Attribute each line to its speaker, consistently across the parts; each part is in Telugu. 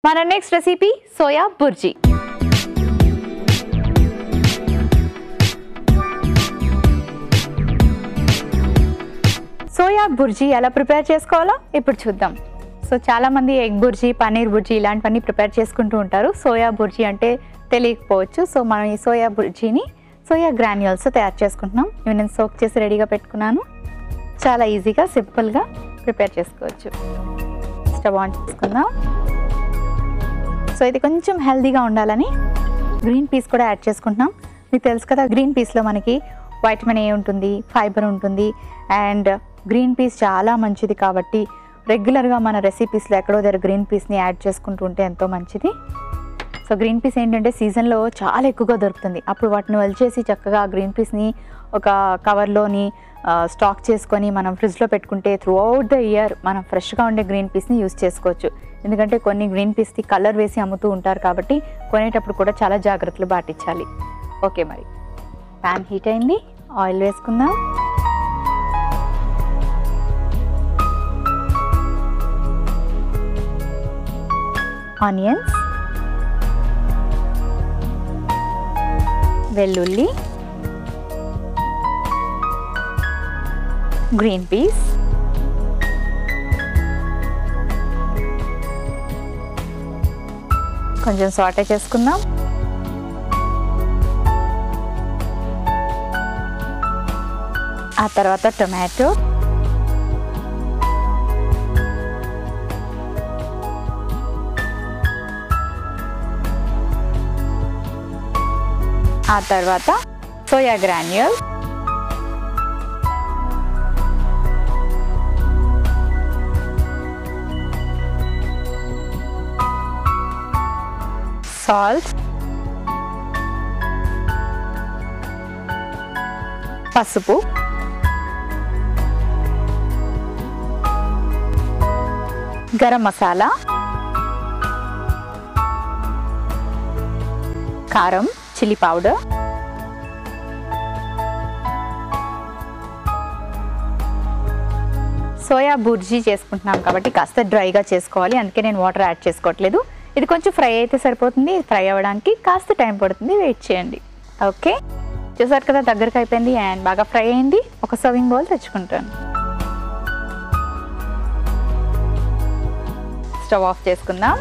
Speaker 1: మన next recipe soya bhurji. Soya bhurji ఎలా ప్రిపేర్ చేసుకోవాలో ఇప్పుడు చూద్దాం. సో చాలామంది ఎగ్ బుర్జీ, పన్నీర్ బుర్జీ ఇలాంటివన్నీ ప్రిపేర్ చేసుకుంటూ ఉంటారు. సోయా బుర్జీ అంటే తెలియకపోవచ్చు. సో మనం ఈ సోయా బుర్జీని సోయా గ్రాన్యూల్స్ తయారు చేసుకుంటున్నాం. ఇవి నేను సోక్ చేసి రెడీగా పెట్టుకున్నాను. చాలా ఈజీగా సింపుల్గా ప్రిపేర్ చేసుకోవచ్చు. స్టవ్ ఆన్ చేసుకుందాం. సో ఇది కొంచెం హెల్తీగా ఉండాలని గ్రీన్ పీస్ కూడా యాడ్ చేసుకుంటున్నాం. మీకు తెలుసు కదా, గ్రీన్ పీస్లో మనకి వైటమిన్ ఏ ఉంటుంది, ఫైబర్ ఉంటుంది. అండ్ గ్రీన్ పీస్ చాలా మంచిది కాబట్టి రెగ్యులర్గా మన రెసిపీస్లో ఎక్కడో దగ్గర గ్రీన్ పీస్ని యాడ్ చేసుకుంటూ ఉంటే ఎంతో మంచిది. సో గ్రీన్ పీస్ ఏంటంటే సీజన్లో చాలా ఎక్కువగా దొరుకుతుంది. అప్పుడు వాటిని వలిచేసి చక్కగా గ్రీన్ పీస్ని ఒక కవర్లోని స్టాక్ చేసుకొని మనం ఫ్రిడ్జ్లో పెట్టుకుంటే త్రూ అవుట్ ద ఇయర్ మనం ఫ్రెష్గా ఉండే గ్రీన్ పీస్ని యూస్ చేసుకోవచ్చు. ఎందుకంటే కొన్ని గ్రీన్ పీస్కి కలర్ వేసి అమ్ముతూ ఉంటారు కాబట్టి కొనేటప్పుడు కూడా చాలా జాగ్రత్తలు పాటించాలి. ఓకే, మరి ప్యాన్ హీట్ అయింది, ఆయిల్ వేసుకుందాం. ఆనియన్స్, వెల్లుల్లి, గ్రీన్ పీస్, కొంచెం సాటే చేసుకుందాం. ఆ తర్వాత టొమాటో, ఆ తర్వాత సోయా గ్రాన్యూల్, సాల్ట్, పసుపు, గరం మసాలా, కారం, చిల్లీ పౌడర్, సోయా బుర్జీ చేసుకుంటున్నాం కాబట్టి కాస్త డ్రైగా చేసుకోవాలి. అందుకే నేను వాటర్ యాడ్ చేసుకోవట్లేదు. ఇది కొంచెం ఫ్రై అయితే సరిపోతుంది. ఫ్రై అవ్వడానికి కాస్త టైం పడుతుంది, వెయిట్ చేయండి. ఓకే, చూసారు కదా దగ్గరకు అయిపోయింది అండ్ బాగా ఫ్రై అయింది. ఒక సర్వింగ్ బౌల్ తెచ్చుకుంటాను. స్టవ్ ఆఫ్ చేసుకుందాం.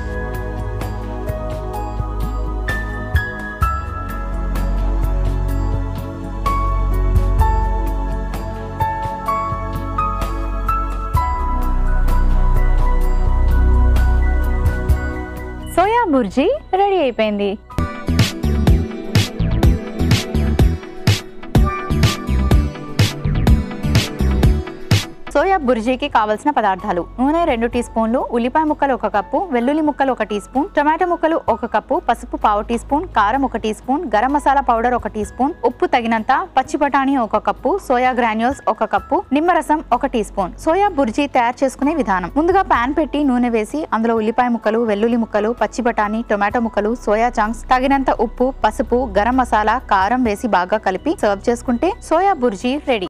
Speaker 1: సోయా బుర్జీ రెడీ అయిపోయింది. సోయా బుర్జీకి కావాల్సిన పదార్థాలు: నూనె 2 టీ స్పూన్లు, ఉల్లిపాయ ముక్కలు 1 కప్పు, వెల్లుల్లి ముక్కలు 1 టీ స్పూన్, టొమాటో ముక్కలు 1 కప్పు, పసుపు 1/2 టీ స్పూన్, కారం 1 teaspoon, garam masala powder 1 teaspoon, ఉప్పు తగినంత, పచ్చి బఠానీ 1 కప్పు, సోయా గ్రాన్యూల్స్ 1 కప్పు, నిమ్మరసం 1 టీ స్పూన్. సోయా బుర్జీ తయారు చేసుకునే విధానం: ముందుగా పాన్ పెట్టి నూనె వేసి అందులో ఉల్లిపాయ ముక్కలు, వెల్లుల్లి ముక్కలు, పచ్చి బఠానీ, టొమాటో ముక్కలు, సోయా చంక్స్, తగినంత ఉప్పు, పసుపు, గరం మసాలా, కారం వేసి బాగా కలిపి సర్వ్ చేసుకుంటే సోయా బుర్జీ రెడీ.